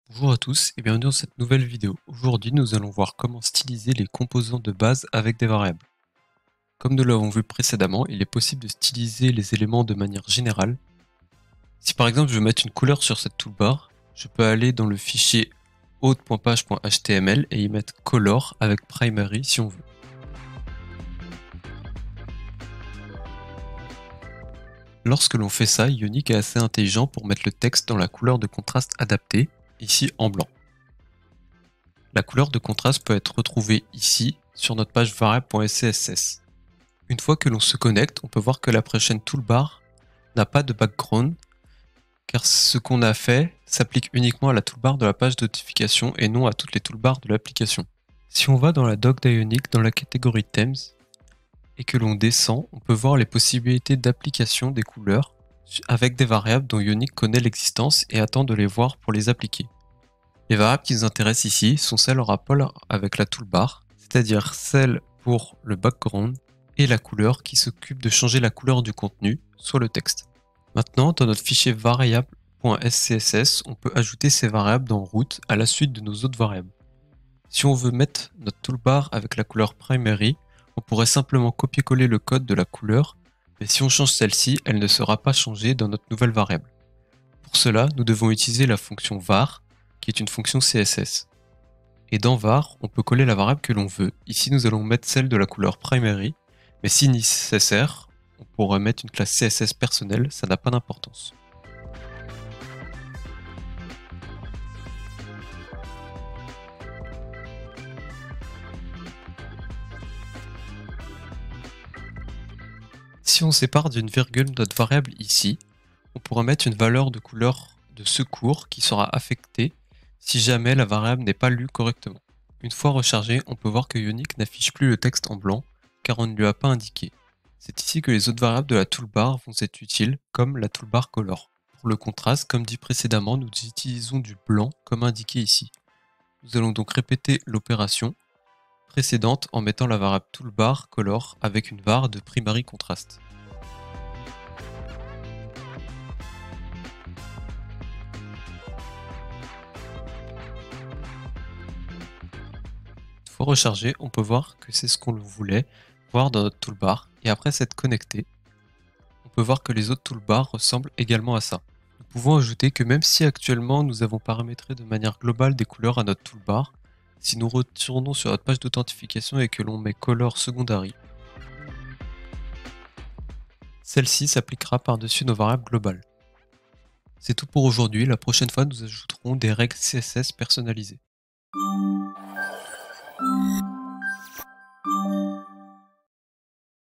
Bonjour à tous et bienvenue dans cette nouvelle vidéo. Aujourd'hui, nous allons voir comment styliser les composants de base avec des variables. Comme nous l'avons vu précédemment, il est possible de styliser les éléments de manière générale. Si par exemple je veux mettre une couleur sur cette toolbar, je peux aller dans le fichier aude.page.html et y mettre color avec primary si on veut. Lorsque l'on fait ça, Ionic est assez intelligent pour mettre le texte dans la couleur de contraste adaptée, ici en blanc. La couleur de contraste peut être retrouvée ici sur notre page variable.css. Une fois que l'on se connecte, on peut voir que la prochaine toolbar n'a pas de background car ce qu'on a fait s'applique uniquement à la toolbar de la page de notification et non à toutes les toolbars de l'application. Si on va dans la doc d'Ionic dans la catégorie Themes et que l'on descend, on peut voir les possibilités d'application des couleurs avec des variables dont Ionic connaît l'existence et attend de les voir pour les appliquer. Les variables qui nous intéressent ici sont celles en rapport avec la toolbar, c'est-à-dire celles pour le background et la couleur qui s'occupe de changer la couleur du contenu, soit le texte. Maintenant, dans notre fichier variable.scss, on peut ajouter ces variables dans root à la suite de nos autres variables. Si on veut mettre notre toolbar avec la couleur primary, on pourrait simplement copier-coller le code de la couleur, mais si on change celle-ci, elle ne sera pas changée dans notre nouvelle variable. Pour cela, nous devons utiliser la fonction var, qui est une fonction CSS. Et dans var, on peut coller la variable que l'on veut. Ici, nous allons mettre celle de la couleur primary, mais si nécessaire, on pourrait mettre une classe CSS personnelle, ça n'a pas d'importance. Si on sépare d'une virgule notre variable ici, on pourra mettre une valeur de couleur de secours qui sera affectée si jamais la variable n'est pas lue correctement. Une fois rechargée, on peut voir que Ionic n'affiche plus le texte en blanc car on ne lui a pas indiqué. C'est ici que les autres variables de la toolbar vont être utiles, comme la toolbar color. Pour le contraste, comme dit précédemment, nous utilisons du blanc comme indiqué ici. Nous allons donc répéter l'opération précédente en mettant la variable toolbar color avec une var de primary contrast. Une fois rechargé, on peut voir que c'est ce qu'on voulait voir dans notre toolbar, et après s'être connecté, on peut voir que les autres toolbars ressemblent également à ça. Nous pouvons ajouter que même si actuellement nous avons paramétré de manière globale des couleurs à notre toolbar, si nous retournons sur notre page d'authentification et que l'on met color secondary, celle-ci s'appliquera par-dessus nos variables globales. C'est tout pour aujourd'hui, la prochaine fois nous ajouterons des règles CSS personnalisées.